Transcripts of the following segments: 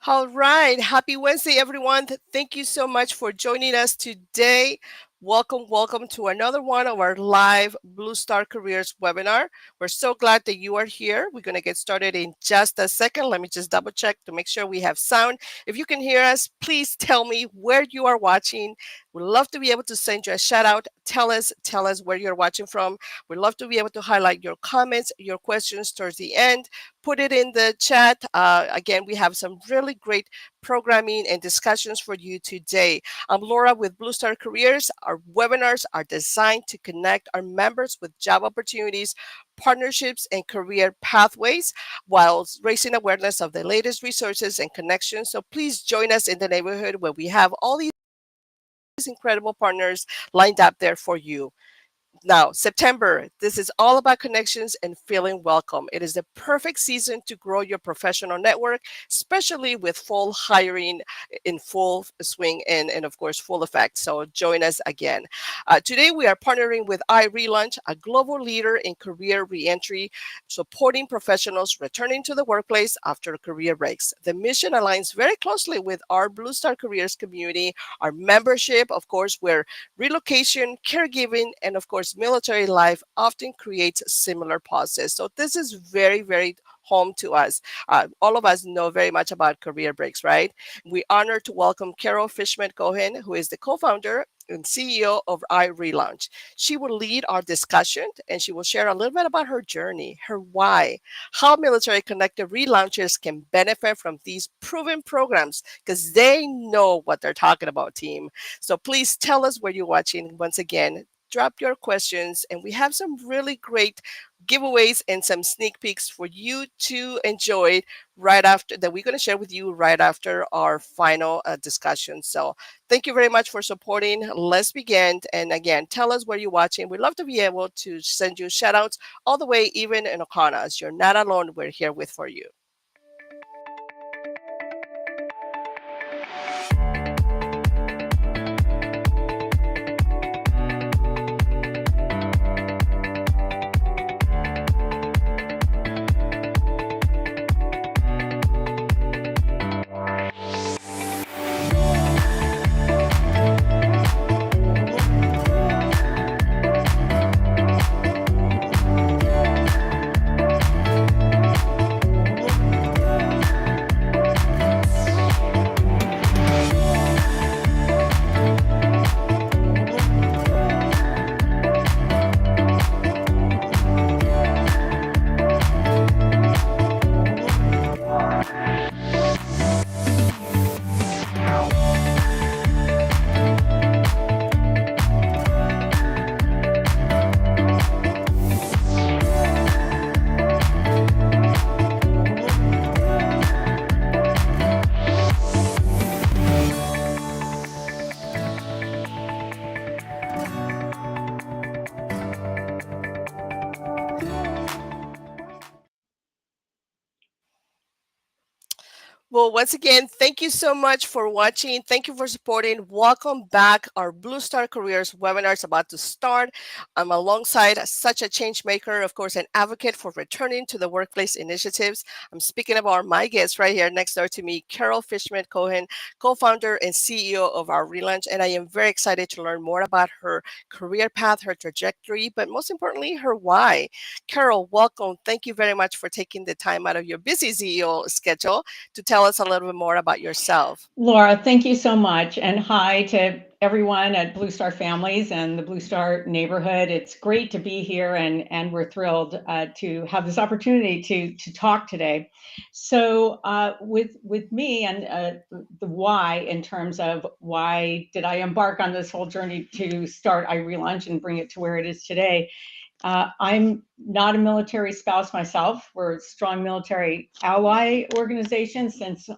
All right. Happy Wednesday, everyone. Thank you so much for joining us today. Welcome to another one of our live Blue Star Careers webinar. We're so glad that you are here. We're going to get started in just a second. Let me just double check to make sure we have sound. If you can hear us, please tell me where you are watching. We'd love to be able to send you a shout out. Tell us where you're watching from. We'd love to be able to highlight your comments, your questions towards the end. Put it in the chat. Again, we have some really great programming and discussions for you today. I'm Laura with Blue Star Careers. Our webinars are designed to connect our members with job opportunities, partnerships, and career pathways while raising awareness of the latest resources and connections. So please join us in the neighborhood where we have all these incredible partners lined up there for you. Now, September, this is all about connections and feeling welcome. It is the perfect season to grow your professional network, especially with fall hiring in full swing and of course, full effect. So join us again. Today, we are partnering with iRelaunch, a global leader in career reentry, supporting professionals returning to the workplace after career breaks. The mission aligns very closely with our Blue Star Careers community, our membership, of course, where relocation, caregiving, and of course, military life often creates similar pauses. So this is very, very home to us. All of us know very much about career breaks, right? We honor to welcome Carol Fishman Cohen, who is the co-founder and CEO of iRelaunch. She will lead our discussion and she will share a little bit about her journey, her why, how military connected relaunchers can benefit from these proven programs because they know what they're talking about, team. So please tell us where you're watching. Once again, drop your questions, and we have some really great giveaways and some sneak peeks for you to enjoy right after that we're going to share with you right after our final discussion. So thank you very much for supporting. Let's begin. And again, tell us where you're watching. We'd love to be able to send you shout outs all the way even in Ocanas. You're not alone. We're here with for you. Well, once again, thank you so much for watching. Thank you for supporting. Welcome back. Our Blue Star Careers webinar is about to start. I'm alongside such a change maker, of course, an advocate for returning to the workplace initiatives. I'm speaking about my guest right here next door to me, Carol Fishman Cohen, co-founder and CEO of our Relaunch. And I am very excited to learn more about her career path, her trajectory, but most importantly, her why. Carol, welcome. Thank you very much for taking the time out of your busy CEO schedule to tell us a little bit more about yourself. Laura, thank you so much. And hi to everyone at Blue Star Families and the Blue Star neighborhood. It's great to be here, and we're thrilled to have this opportunity to talk today. So with me and the why, in terms of why did I embark on this whole journey to start iRelaunch and bring it to where it is today. I'm not a military spouse myself. We're a strong military ally organization since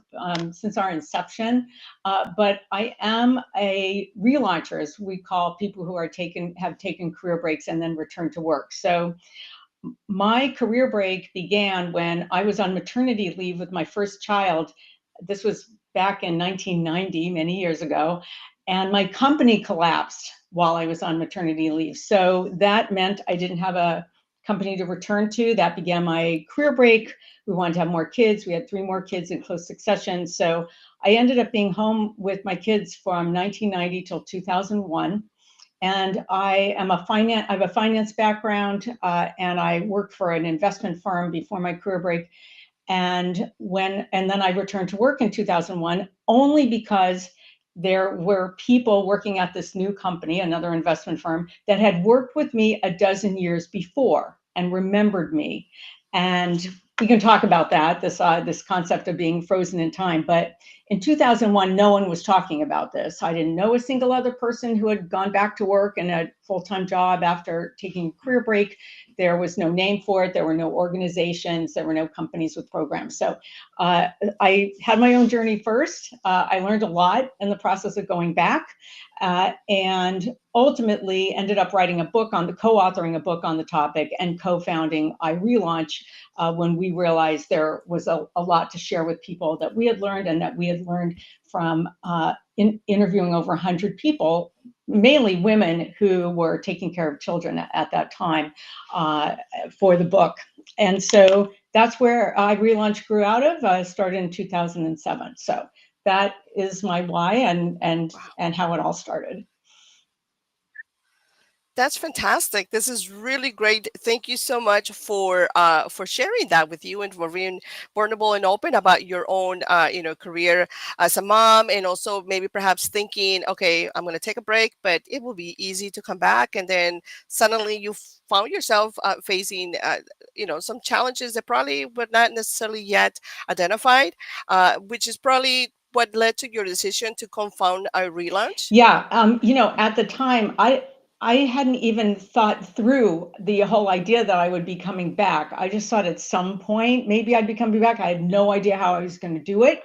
our inception, but I am a relauncher, as we call people who have taken career breaks and then return to work. So my career break began when I was on maternity leave with my first child. This was back in 1990, many years ago, and my company collapsed while I was on maternity leave. So that meant I didn't have a company to return to. That began my career break. We wanted to have more kids. We had 3 more kids in close succession. So I ended up being home with my kids from 1990 till 2001. And I have a finance background, and I worked for an investment firm before my career break. And then I returned to work in 2001 only because there were people working at this new company, another investment firm, that had worked with me a dozen years before and remembered me. And we can talk about that, this concept of being frozen in time. But in 2001, no one was talking about this. I didn't know a single other person who had gone back to work in a full-time job after taking a career break. There was no name for it. There were no organizations. There were no companies with programs. So I had my own journey first. I learned a lot in the process of going back, and ultimately ended up writing a book co-authoring a book on the topic and co-founding iRelaunch when we realized there was a lot to share with people that we had learned and that we had learned from interviewing over 100 people, mainly women who were taking care of children at that time, for the book. And so that's where iRelaunch grew out of. Started in 2007. So that is my why and how it all started. That's fantastic. This is really great. Thank you so much for sharing that with you and for being vulnerable and open about your own career as a mom, and also maybe perhaps thinking, okay, I'm going to take a break, but it will be easy to come back, and then suddenly you found yourself facing some challenges that probably were not necessarily yet identified, which is probably what led to your decision to confound a relaunch. Yeah, at the time, I hadn't even thought through the whole idea that I would be coming back. I just thought at some point maybe I'd be coming back. I had no idea how I was going to do it.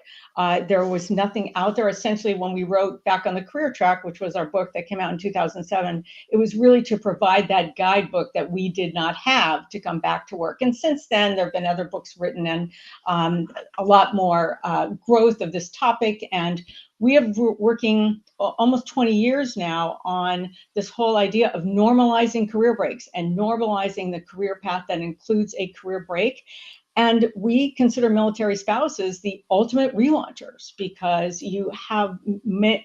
There was nothing out there. Essentially, when we wrote Back on the Career Track, which was our book that came out in 2007, it was really to provide that guidebook that we did not have to come back to work. And since then, there have been other books written and a lot more growth of this topic. And we have been working almost 20 years now on this whole idea of normalizing career breaks and normalizing the career path that includes a career break. And we consider military spouses the ultimate relaunchers because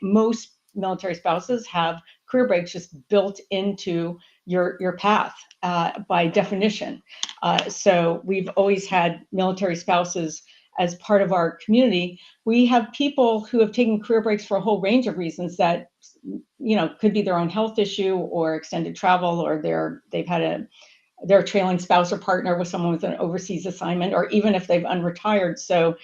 most military spouses have career breaks just built into your path by definition. So we've always had military spouses as part of our community. We have people who have taken career breaks for a whole range of reasons that could be their own health issue or extended travel, or they've had their trailing spouse or partner with someone with an overseas assignment, or even if they've unretired. So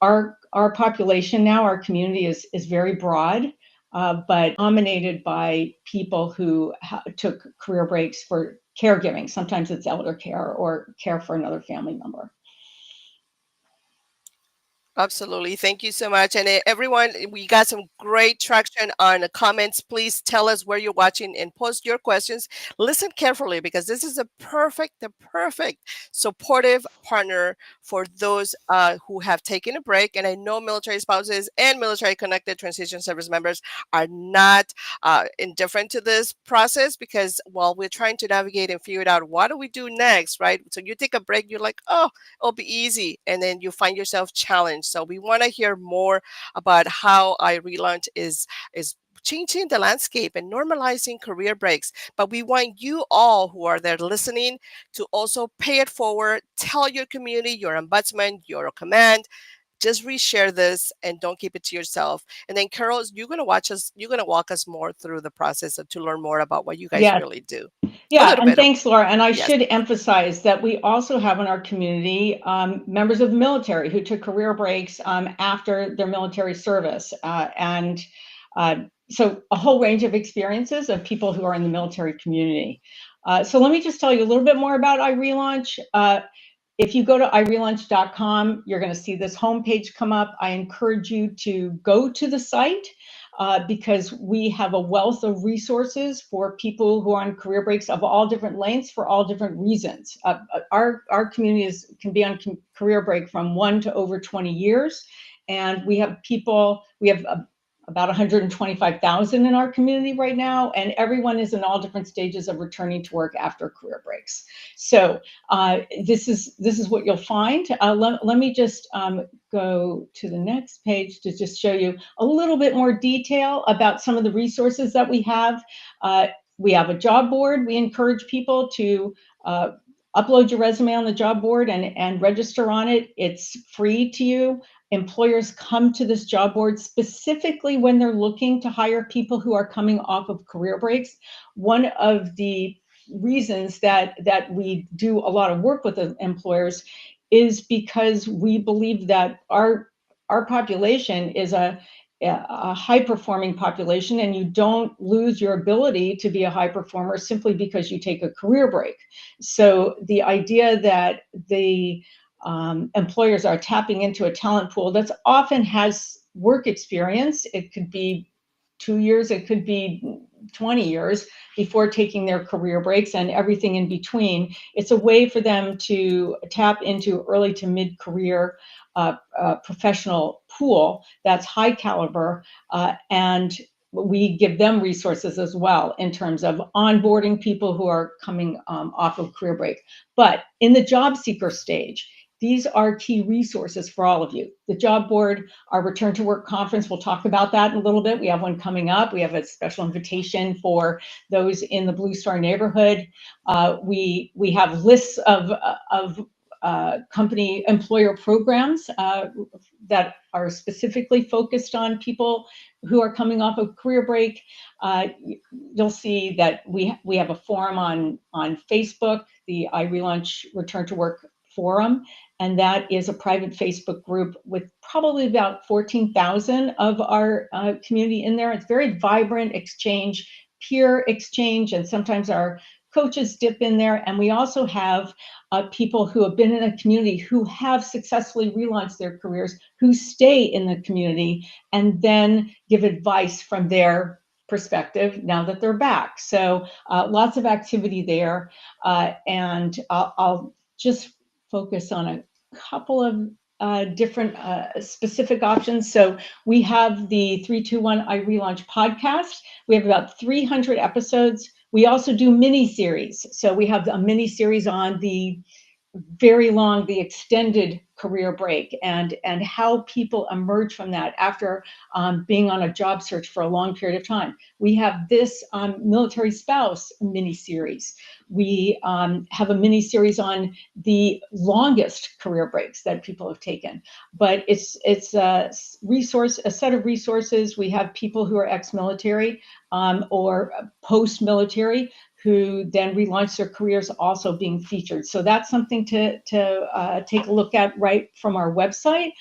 our population now, our community is very broad, but dominated by people who took career breaks for caregiving. Sometimes it's elder care or care for another family member. Absolutely. Thank you so much. And everyone, we got some great traction on the comments. Please tell us where you're watching and post your questions. Listen carefully because this is the perfect supportive partner for those who have taken a break. And I know military spouses and military connected transition service members are not indifferent to this process because while we're trying to navigate and figure it out, what do we do next, right? So you take a break, you're like, oh, it'll be easy. And then you find yourself challenged. So we want to hear more about how iRelaunch is changing the landscape and normalizing career breaks. But we want you all who are there listening to also pay it forward. Tell your community, your ombudsman, your command. Just reshare this and don't keep it to yourself. And then, Carol, you're gonna walk us more through the process to learn more about what you guys Yes. really do. A Yeah, little and bit. thanks, Laura. And I Yes. should emphasize that we also have in our community members of the military who took career breaks after their military service. So a whole range of experiences of people who are in the military community. So let me just tell you a little bit more about iRelaunch. If you go to iRelaunch.com, you're going to see this homepage come up. I encourage you to go to the site because we have a wealth of resources for people who are on career breaks of all different lengths for all different reasons. Our community can be on career break from 1 to over 20 years. And we have about 125,000 in our community right now, and everyone is in all different stages of returning to work after career breaks. So this is what you'll find. Let me just go to the next page to just show you a little bit more detail about some of the resources that we have. We have a job board. We encourage people to upload your resume on the job board and register on it. It's free to you. Employers come to this job board specifically when they're looking to hire people who are coming off of career breaks. One of the reasons that we do a lot of work with the employers is because we believe that our population is a high performing population, and you don't lose your ability to be a high performer simply because you take a career break. So the idea that the employers are tapping into a talent pool that often has work experience. It could be 2 years, it could be 20 years before taking their career breaks and everything in between. It's a way for them to tap into early to mid-career professional pool that's high caliber, and we give them resources as well in terms of onboarding people who are coming off of career break. But in the job seeker stage, these are key resources for all of you. The job board, our return to work conference, we'll talk about that in a little bit. We have one coming up. We have a special invitation for those in the Blue Star neighborhood. We have lists of company employer programs that are specifically focused on people who are coming off of career break. You'll see that we have a forum on Facebook, the iRelaunch Return to Work Forum, and that is a private Facebook group with probably about 14,000 of our community in there. It's very vibrant exchange, peer exchange, and sometimes our coaches dip in there. And we also have people who have been in a community who have successfully relaunched their careers, who stay in the community and then give advice from their perspective now that they're back. So lots of activity there. And I'll just focus on a couple of different specific options. So we have the 321 iRelaunch podcast. We have about 300 episodes. We also do mini series. So we have a mini series on the very long, the extended career break and how people emerge from that after being on a job search for a long period of time. We have this military spouse mini series. We have a mini series on the longest career breaks that people have taken. But it's a set of resources. We have people who are ex-military or post-military who then relaunch their careers also being featured. So that's something to take a look at right from our website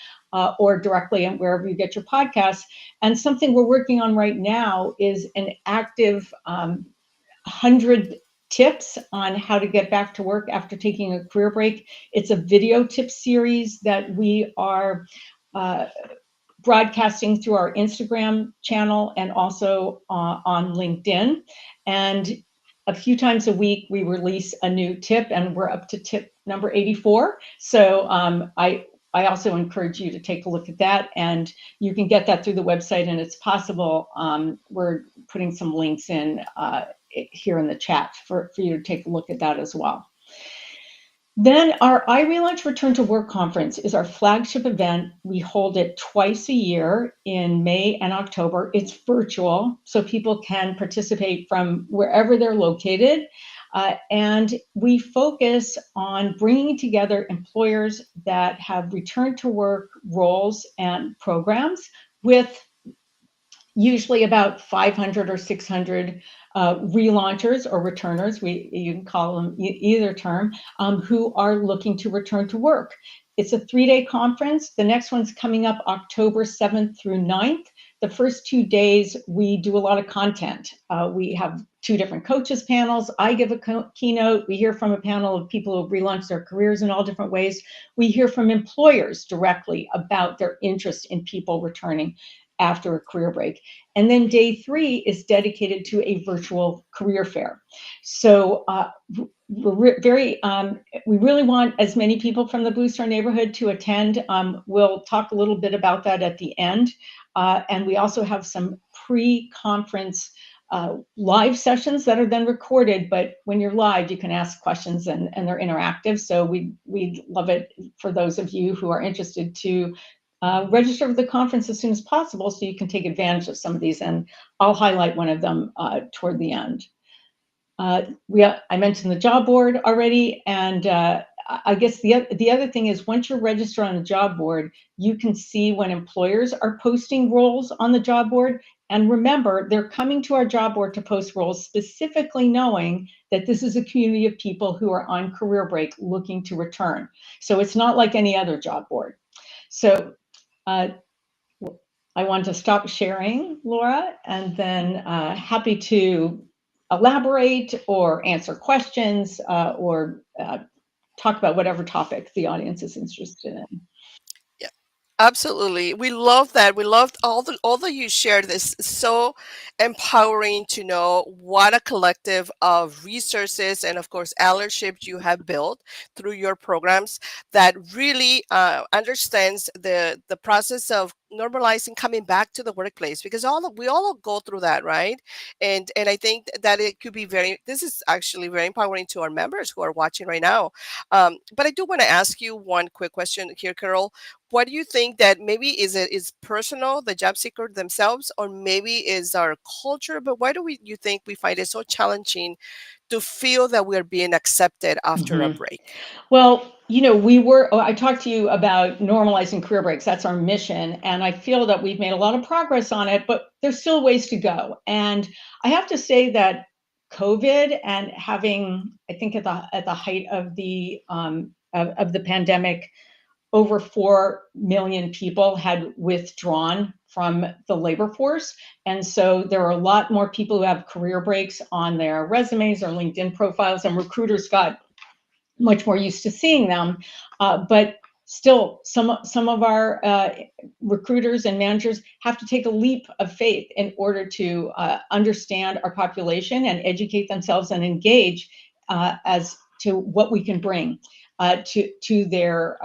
or directly and wherever you get your podcasts. And something we're working on right now is an active 100 tips on how to get back to work after taking a career break. It's a video tip series that we are broadcasting through our Instagram channel and also on LinkedIn. And a few times a week, we release a new tip, and we're up to tip number 84. So I also encourage you to take a look at that, and you can get that through the website, and it's possible. We're putting some links in here in the chat for you to take a look at that as well. Then our iRelaunch Return to Work Conference is our flagship event. We hold it twice a year in May and October. It's virtual, so people can participate from wherever they're located. And we focus on bringing together employers that have return to work roles and programs with usually about 500 or 600 relaunchers or returners, you can call them either term, who are looking to return to work. It's a 3-day conference. The next one's coming up October 7th through 9th. The first 2 days, we do a lot of content. We have 2 different coaches panels. I give a keynote. We hear from a panel of people who have relaunched their careers in all different ways. We hear from employers directly about their interest in people returning after a career break. And then day 3 is dedicated to a virtual career fair. So we really want as many people from the Blue Star neighborhood to attend. We'll talk a little bit about that at the end. And we also have some pre-conference live sessions that are then recorded, but when you're live, you can ask questions and they're interactive. So we'd love it for those of you who are interested to register for the conference as soon as possible so you can take advantage of some of these. And I'll highlight one of them toward the end. I mentioned the job board already, and I guess the other thing is once you're registered on the job board, you can see when employers are posting roles on the job board. And remember, they're coming to our job board to post roles specifically knowing that this is a community of people who are on career break looking to return. So it's not like any other job board. So I want to stop sharing, Laura, and then happy to elaborate or answer questions or talk about whatever topic the audience is interested in. Yeah, absolutely. We love that. We loved all that you shared. This is so empowering to know what a collective of resources and of course allyship you have built through your programs that really understands the process of normalizing coming back to the workplace, because we all go through that, right? And I think that it could be very, this is actually very empowering to our members who are watching right now. But I do want to ask you one quick question here, Carol. What do you think that maybe is personal, the job seeker themselves, or maybe is our culture? But why do you think we find it so challenging to feel that we're being accepted after a Mhm. break? Well, I talked to you about normalizing career breaks. That's our mission. And I feel that we've made a lot of progress on it, but there's still ways to go. And I have to say that COVID and having, I think at the height of the pandemic, over 4 million people had withdrawn from the labor force. And so there are a lot more people who have career breaks on their resumes or LinkedIn profiles, and recruiters got much more used to seeing them. But still, some of our recruiters and managers have to take a leap of faith in order to understand our population and educate themselves and engage as to what we can bring to their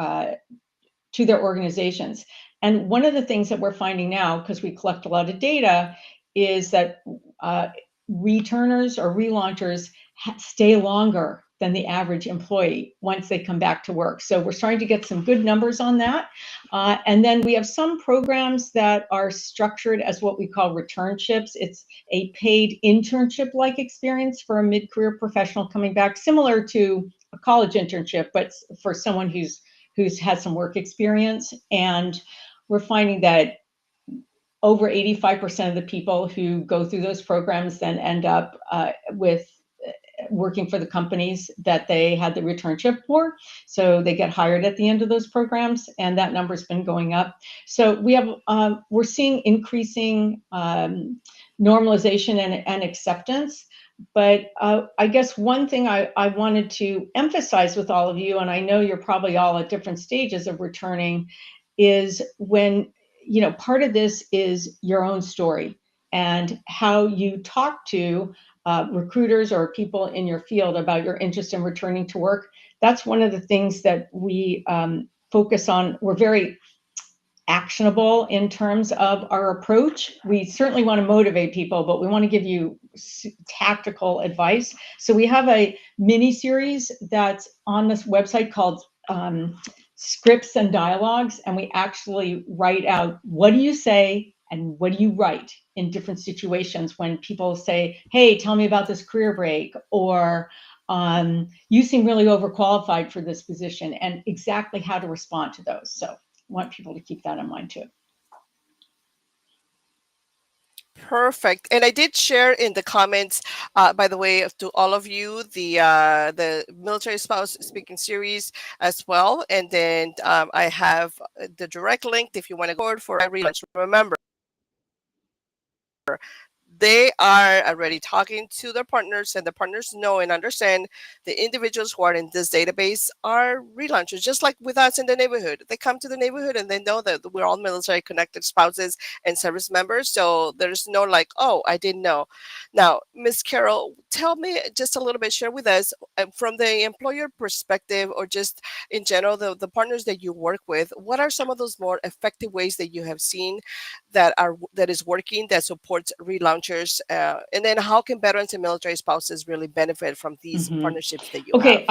organizations. And one of the things that we're finding now, because we collect a lot of data, is that uh, returners or relaunchers stay longer than the average employee once they come back to work. So we're starting to get some good numbers on that. And then we have some programs that are structured as what we call returnships. It's a paid internship-like experience for a mid-career professional coming back, similar to a college internship, but for someone who's had some work experience. And we're finding that over 85% of the people who go through those programs then end up with working for the companies that they had the returnship for. So they get hired at the end of those programs, and that number's been going up. So we're seeing increasing normalization and acceptance. But I guess one thing I wanted to emphasize with all of you, and I know you're probably all at different stages of returning, is when, part of this is your own story and how you talk to recruiters or people in your field about your interest in returning to work. That's one of the things that we focus on. We're very actionable in terms of our approach. We certainly want to motivate people, but we want to give you tactical advice. So we have a mini series that's on this website called Scripts and Dialogues, and we actually write out what do you say and what do you write in different situations when people say, hey, tell me about this career break, or you seem really overqualified for this position, and exactly how to respond to those. So want people to keep that in mind too. Perfect. And I did share in the comments, by the way, to all of you, the military spouse speaking series as well. And then I have the direct link if you want to go for iRelaunch. Remember, they are already talking to their partners, and the partners know and understand the individuals who are in this database are relaunchers, just like with us in the neighborhood. They come to the neighborhood and they know that we're all military connected spouses and service members. So there's no like, oh, I didn't know. Now, Miss Carol, tell me just a little bit, share with us from the employer perspective, or just in general, the partners that you work with, what are some of those more effective ways that you have seen that is working, that supports relaunchers, and then how can veterans and military spouses really benefit from these Mhm. partnerships that you have? Okay,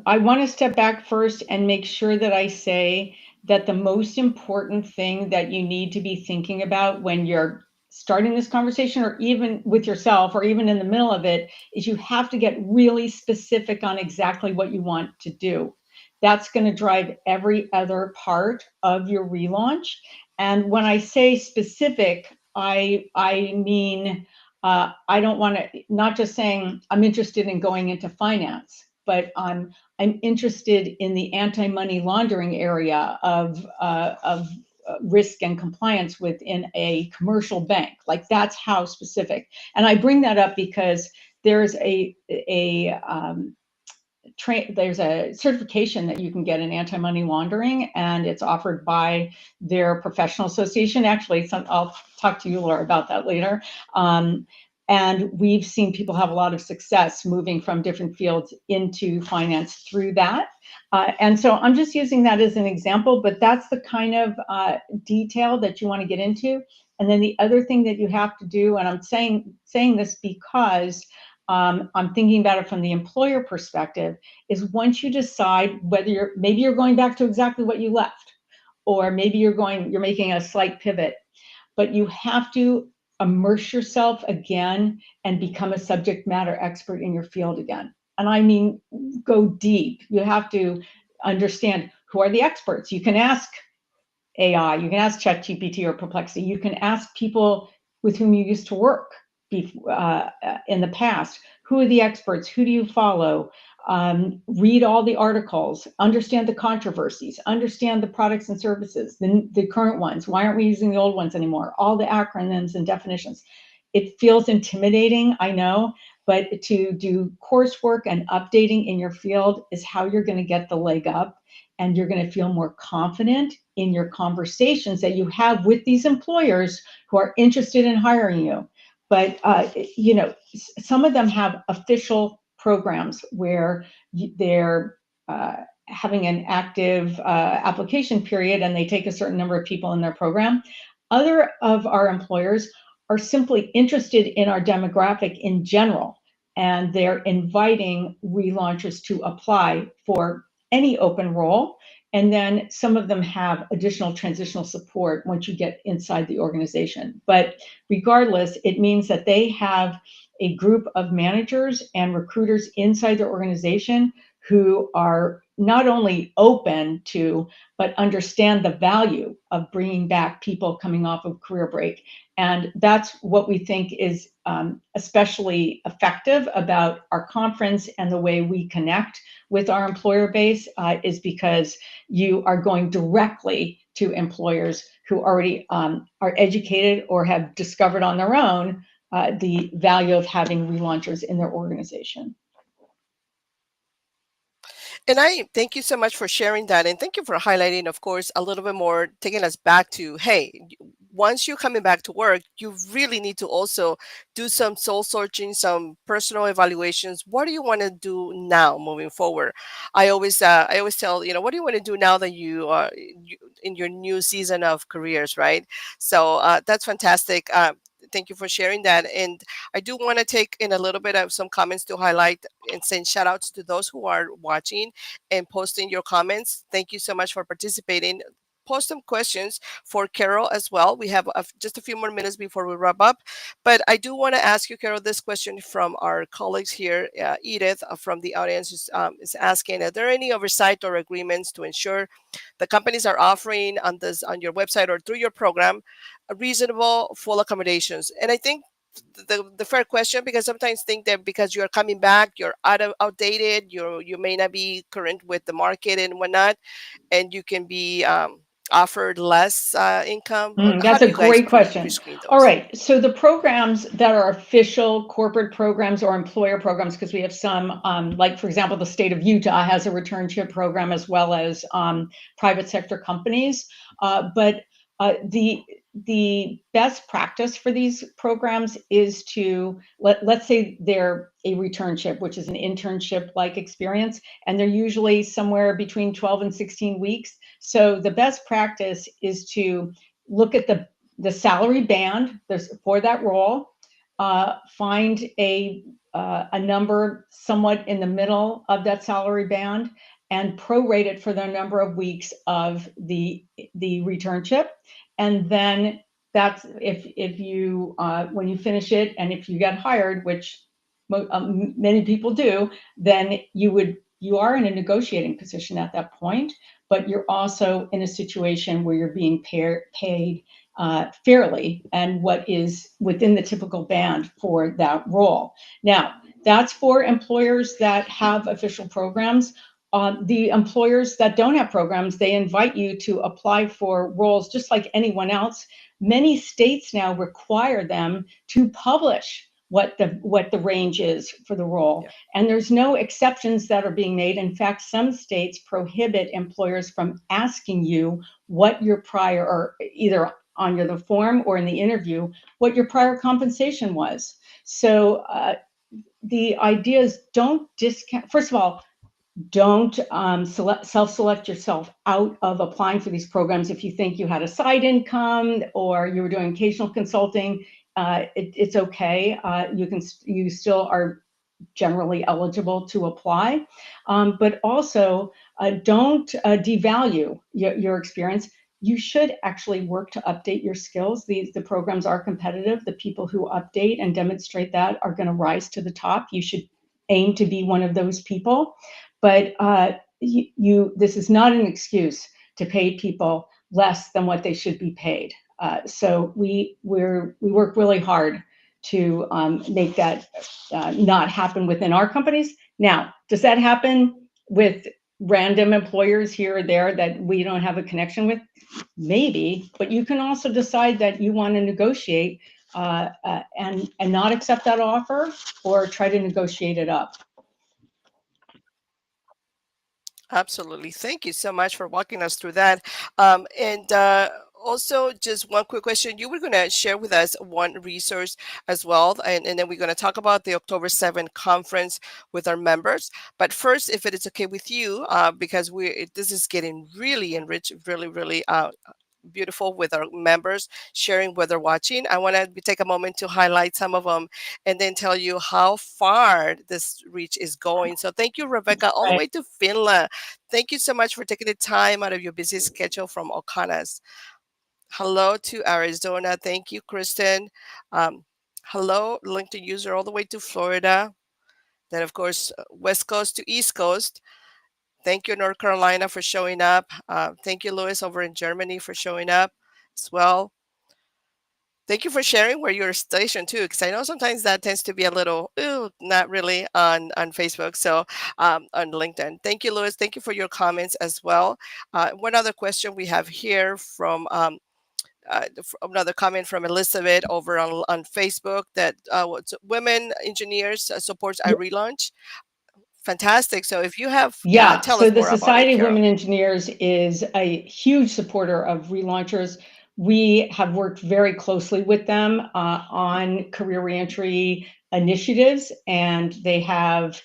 I want to step back first and make sure that I say that the most important thing that you need to be thinking about when you're starting this conversation, or even with yourself, or even in the middle of it, is you have to get really specific on exactly what you want to do. That's going to drive every other part of your relaunch. And when I say specific, I mean, I don't want to, not just saying I'm interested in going into finance, but I'm interested in the anti-money laundering area of risk and compliance within a commercial bank. Like, that's how specific. And I bring that up because there's there's a certification that you can get in anti-money laundering, and it's offered by their professional association. Actually, I'll talk to you, Laura, about that later. And we've seen people have a lot of success moving from different fields into finance through that. And so I'm just using that as an example, but that's the kind of detail that you want to get into. And then the other thing that you have to do, and I'm saying this because I'm thinking about it from the employer perspective, is once you decide whether maybe you're going back to exactly what you left, or maybe you're making a slight pivot, but you have to immerse yourself again and become a subject matter expert in your field again. And I mean, go deep. You have to understand who are the experts. You can ask AI, you can ask ChatGPT or Perplexity, you can ask people with whom you used to work in the past. Who are the experts? Who do you follow? Read all the articles, understand the controversies, understand the products and services, the current ones. Why aren't we using the old ones anymore? All the acronyms and definitions. It feels intimidating, I know, but to do coursework and updating in your field is how you're going to get the leg up, and you're going to feel more confident in your conversations that you have with these employers who are interested in hiring you. But some of them have official programs where they're having an active application period, and they take a certain number of people in their program. Other of our employers are simply interested in our demographic in general, and they're inviting relaunchers to apply for any open role. And then some of them have additional transitional support once you get inside the organization. But regardless, it means that they have a group of managers and recruiters inside their organization who are not only open to, but understand the value of bringing back people coming off of career break. And that's what we think is especially effective about our conference and the way we connect with our employer base, is because you are going directly to employers who already are educated or have discovered on their own the value of having relaunchers in their organization. And I thank you so much for sharing that. And thank you for highlighting, of course, a little bit more, taking us back to, hey, once you're coming back to work, you really need to also do some soul searching, some personal evaluations. What do you want to do now moving forward? I always tell, what do you want to do now that you are in your new season of careers, right? So that's fantastic. Thank you for sharing that. And I do want to take in a little bit of some comments to highlight and send shout outs to those who are watching and posting your comments. Thank you so much for participating. Post some questions for Carol as well. We have just a few more minutes before we wrap up. But I do want to ask you, Carol, this question from our colleagues here. Edith from the audience is asking, are there any oversight or agreements to ensure the companies are offering on your website or through your program reasonable full accommodations? And I think the fair question, because sometimes think that because you're coming back, you're outdated, you may not be current with the market and whatnot, and you can be offered less income? Or how That's do a you guys great question. pre-screen All those? right. So the programs that are official corporate programs or employer programs, because we have some, like for example, the state of Utah has a returnship program as well as private sector companies. But the best practice for these programs is to let's say they're a returnship, which is an internship like experience, and they're usually somewhere between 12 and 16 weeks. So the best practice is to look at the salary band for that role, find a number somewhat in the middle of that salary band, and prorate it for the number of weeks of the returnship, and then that's if you when you finish it, and if you get hired, which many people do, then you are in a negotiating position at that point, but you're also in a situation where you're being paid fairly and what is within the typical band for that role. Now, that's for employers that have official programs. The employers that don't have programs, they invite you to apply for roles just like anyone else. Many states now require them to publish what the range is for the role, Yeah. and there's no exceptions that are being made. In fact, some states prohibit employers from asking you what your prior, or either on the form or in the interview, what your prior compensation was. So the idea is, don't discount. First of all, don't self-select yourself out of applying for these programs if you think you had a side income or you were doing occasional consulting. It's okay. You still are generally eligible to apply, but also don't devalue your experience. You should actually work to update your skills. The programs are competitive. The people who update and demonstrate that are going to rise to the top. You should aim to be one of those people, but this is not an excuse to pay people less than what they should be paid. So we work really hard to make that not happen within our companies. Now, does that happen with random employers here or there that we don't have a connection with? Maybe, but you can also decide that you want to negotiate and not accept that offer, or try to negotiate it up. Absolutely. Thank you so much for walking us through that. And also, just one quick question. You were going to share with us one resource as well, and then we're going to talk about the October 7th conference with our members. But first, if it is okay with you, because this is getting really enriched, really, really beautiful with our members sharing what they're watching. I want to take a moment to highlight some of them and then tell you how far this reach is going. So thank you, Rebecca, all the Right. way to Finland. Thank you so much for taking the time out of your busy schedule from Ocanas. Hello to Arizona. Thank you, Kristen. Um, hello, LinkedIn user all the way to Florida. Then, of course, West Coast to East Coast. Thank you, North Carolina, for showing up. Thank you, Louis, over in Germany, for showing up as well. Thank you for sharing where you're stationed too, because I know sometimes that tends to be a little, ooh, not really on Facebook. So on LinkedIn. Thank you, Louis. Thank you for your comments as well. One other question we have here from another comment from Elizabeth over on Facebook that women engineers supports iRelaunch. Fantastic. So if you have, yeah, Yeah, tell so us the more about it, Society of Carol. Women Engineers is a huge supporter of relaunchers. We have worked very closely with them on career reentry initiatives, and they have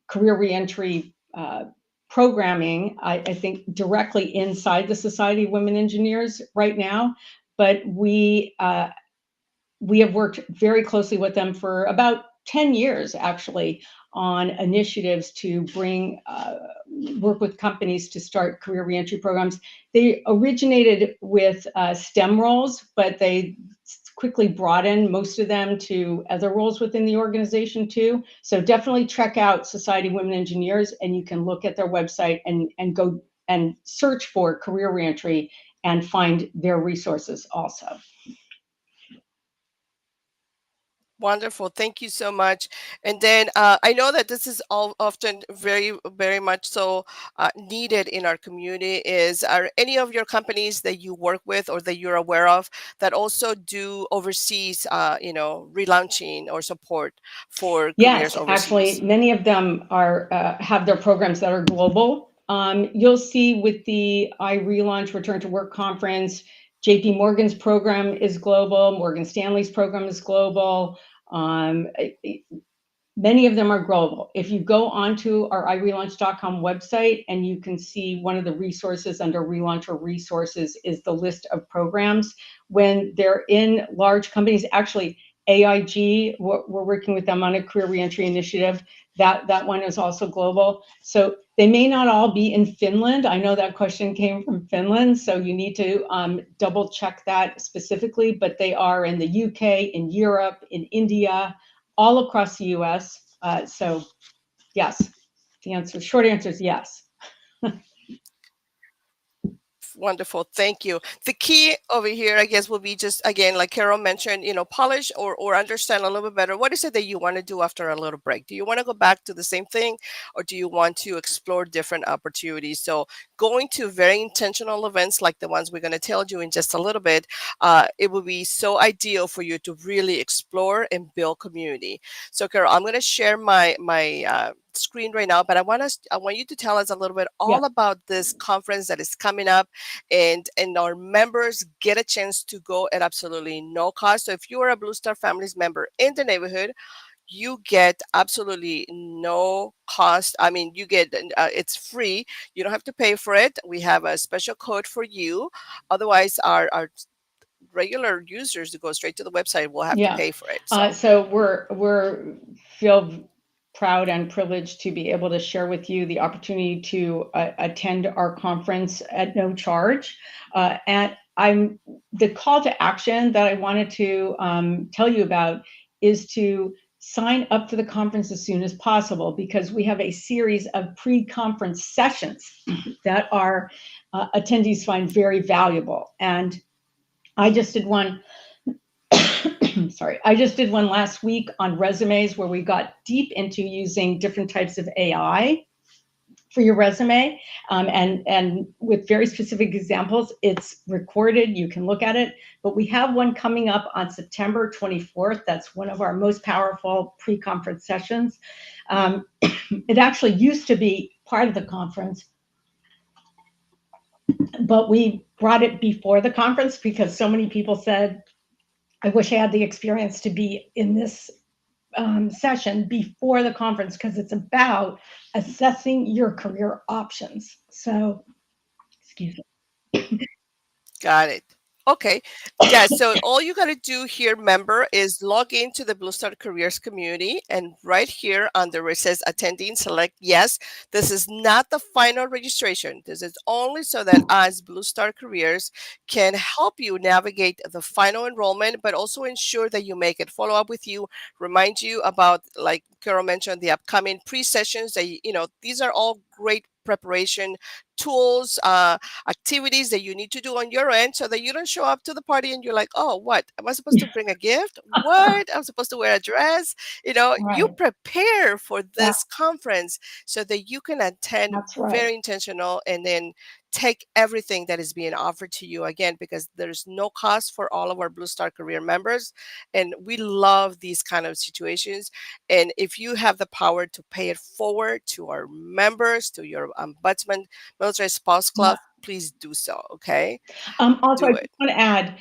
career reentry programming, I think, directly inside the Society of Women Engineers right now. But we have worked very closely with them for about 10 years, actually, on initiatives to work with companies to start career reentry programs. They originated with STEM roles, but they quickly broadened most of them to other roles within the organization too. So definitely check out Society of Women Engineers, and you can look at their website and go and search for career reentry and find their resources also. Wonderful. Thank you so much. And then I know that this is all often very, very much so needed in our community. Are any of your companies that you work with or that you're aware of that also do overseas, relaunching or support for careers Yes, actually, overseas? many of them are have their programs that are global. You'll see with the iRelaunch Return to Work conference, JP Morgan's program is global, Morgan Stanley's program is global. Um, Many of them are global. If you go onto our iRelaunch.com website, and you can see one of the resources under relaunch or resources is the list of programs. When they're in large companies, actually AIG, we're working with them on a career reentry initiative. That one is also global. So they may not all be in Finland. I know that question came from Finland, so you need to double check that specifically, but they are in the UK, in Europe, in India, all across the US. So yes, short answer is yes. Wonderful. Thank you. The key over here, I guess, will be just again, like Carol mentioned, polish or understand a little bit better what is it that you want to do after a little break. Do you want to go back to the same thing, or do you want to explore different opportunities? So, going to very intentional events like the ones we're going to tell you in just a little bit, it will be so ideal for you to really explore and build community. So, Carol, I'm going to share my screen right now, but I want you to tell us a little bit Yeah. all about this conference that is coming up, and our members get a chance to go at absolutely no cost. So if you are a Blue Star Families member in the neighborhood, you get absolutely no cost. I mean, you get it's free. You don't have to pay for it. We have a special code for you. Otherwise, our regular users who go straight to the website will have to Yeah. pay for it. So So we're feel proud and privileged to be able to share with you the opportunity to attend our conference at no charge. And I'm the call to action that I wanted to tell you about is to sign up for the conference as soon as possible, because we have a series of pre-conference sessions that our attendees find very valuable. And I just did one sorry, I just did one last week on resumes, where we got deep into using different types of AI for your resume, and with very specific examples. It's recorded, you can look at it, but we have one coming up on September 24th. That's one of our most powerful pre-conference sessions. It actually used to be part of the conference, but we brought it before the conference because so many people said, I wish I had the experience to be in this session before the conference, because it's about assessing your career options. So, excuse got it. Okay. Yeah. So all you got to do here, member, is log into the Blue Star Careers community. And right here under where it says attending, select yes. This is not the final registration. This is only so that us, Blue Star Careers, can help you navigate the final enrollment, but also ensure that you make it, follow up with you, remind you about, like Carol mentioned, the upcoming pre sessions. That, these are all great preparation tools, activities that you need to do on your end so that you don't show up to the party and you're like, oh, what? Am I supposed to bring a gift? What? I'm supposed to wear a dress? You Right. prepare for Yeah, this conference so that you can attend that's right. very intentional and then take everything that is being offered to you again, because there's no cost for all of our Blue Star Career members. And we love these kind of situations. And if you have the power to pay it forward to our members, to your ombudsman, Military Spouse Yeah. Club, please do so. Okay, Also, I do just it. want to add,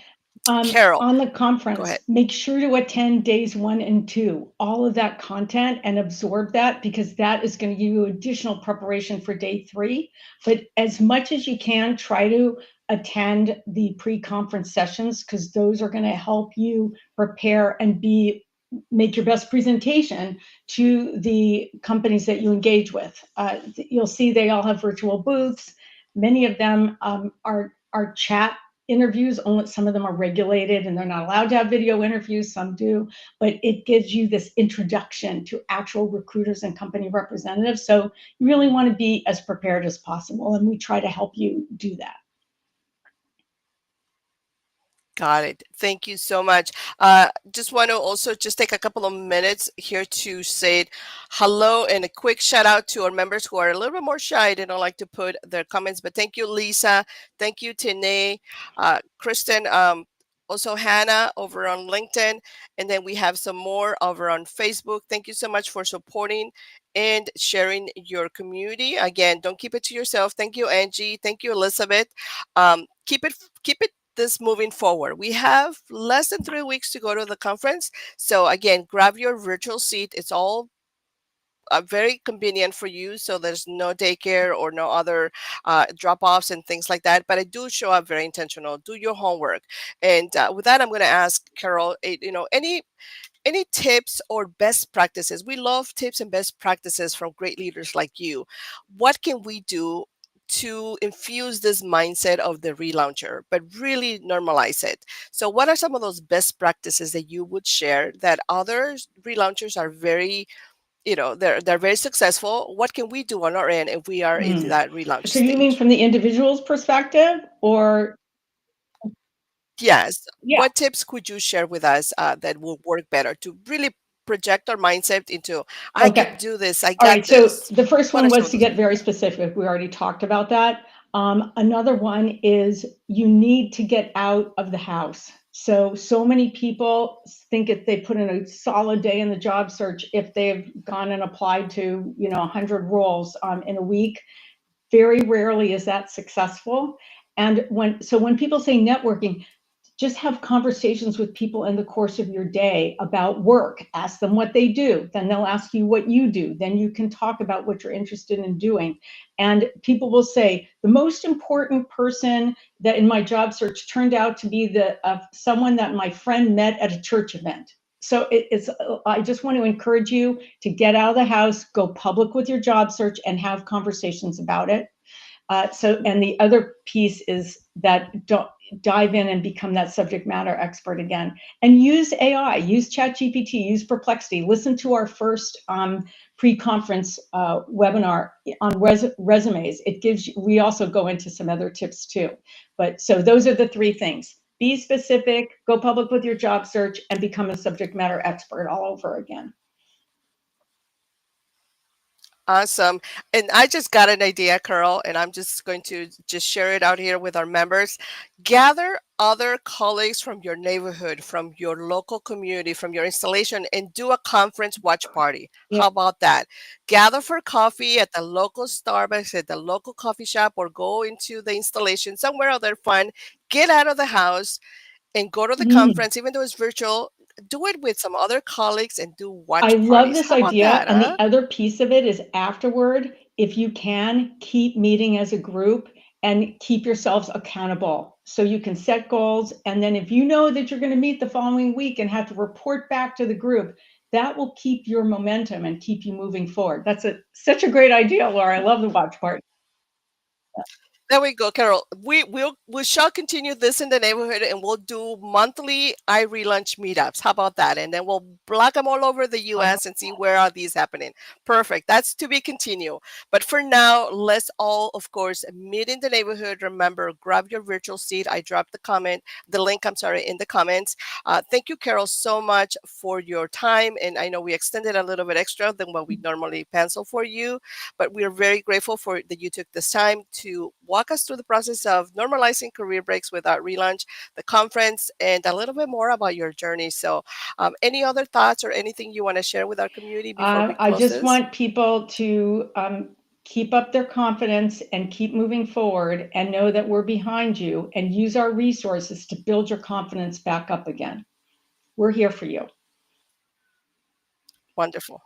Carol, on the go conference, ahead. make sure to attend days 1 and 2, all of that content, and absorb that, because that is going to give you additional preparation for day 3. But as much as you can, try to attend the pre-conference sessions, because those are going to help you prepare and make your best presentation to the companies that you engage with. You'll see they all have virtual booths. Many of them are chat interviews. Only some of them are regulated and they're not allowed to have video interviews. Some do, but it gives you this introduction to actual recruiters and company representatives. So you really want to be as prepared as possible, and we try to help you do that. Got it. Thank you so much. Just want to also just take a couple of minutes here to say hello and a quick shout out to our members who are a little bit more shy. They don't like to put their comments, but thank you, Lisa. Thank you, Tene, Kristen, also Hannah over on LinkedIn. And then we have some more over on Facebook. Thank you so much for supporting and sharing your community. Again, don't keep it to yourself. Thank you, Angie. Thank you, Elizabeth. Keep it this moving forward. We have less than 3 weeks to go to the conference. So again, grab your virtual seat. It's all very convenient for you. So there's no daycare or no other drop-offs and things like that. But I do show up very intentional. Do your homework. And with that, I'm going to ask Carol, any tips or best practices? We love tips and best practices from great leaders like you. What can we do to infuse this mindset of the relauncher, but really normalize it? So, what are some of those best practices that you would share that other relaunchers are very, they're very successful? What can we do on our end if we are in that relaunch So you mean stage? from the individual's perspective, or Yes. yeah? What tips could you share with us that will work better to really project our mindset into, I can Okay. do this, I All got right, so this? the first What one are some was of to those? get very specific. We already talked about that. Another one is you need to get out of the house. So many people think if they put in a solid day in the job search, if they've gone and applied to, 100 roles in a week, very rarely is that successful. And when people say networking, just have conversations with people in the course of your day about work. Ask them what they do, then they'll ask you what you do, then you can talk about what you're interested in doing. And people will say the most important person that in my job search turned out to be the someone that my friend met at a church event. So it's I just want to encourage you to get out of the house, go public with your job search, and have conversations about it. And the other piece is that don't dive in and become that subject matter expert again, and use AI, use ChatGPT, use Perplexity. Listen to our first pre-conference webinar on resumes. It gives you, we also go into some other tips too. But so those are the three things: be specific, go public with your job search, and become a subject matter expert all over again. Awesome. And I just got an idea, Carol, and I'm just going to just share it out here with our members. Gather other colleagues from your neighborhood, from your local community, from your installation, and do a conference watch party. Yeah. How about that? Gather for coffee at the local Starbucks, at the local coffee shop, or go into the installation somewhere other fun. Get out of the house and go to the Mm. conference, even though it's virtual. Do it with some other colleagues and do I watch love parties. this How about idea. that, And the huh? other piece of it is afterward, if you can, keep meeting as a group and keep yourselves accountable. So you can set goals. And then if you know that you're going to meet the following week and have to report back to the group, that will keep your momentum and keep you moving forward. That's such a great idea, Laura. I love the watch part. There we go, Carol. We shall continue this in the neighborhood, and we'll do monthly iRelaunch meetups. How about that? And then we'll block them all over the U.S. and see where are these happening. Perfect. That's to be continued. But for now, let's all, of course, meet in the neighborhood. Remember, grab your virtual seat. I dropped the link. I'm sorry, in the comments. Thank you, Carol, so much for your time. And I know we extended a little bit extra than what we normally pencil for you, but we are very grateful for that you took this time to walk us through the process of normalizing career breaks with our relaunch, the conference, and a little bit more about your journey. So, any other thoughts or anything you want to share with our community before we I close just this? want people to keep up their confidence and keep moving forward and know that we're behind you and use our resources to build your confidence back up again. We're here for you. Wonderful.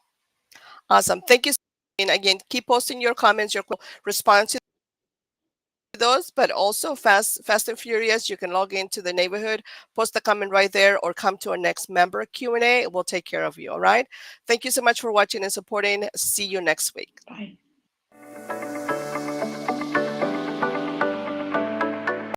Awesome. Thank you. And again, keep posting your comments, your response to those, but also fast and furious. You can log into the neighborhood, post a comment right there, or come to our next member Q&A. We'll take care of you. All right. Thank you so much for watching and supporting. See you next week. Bye.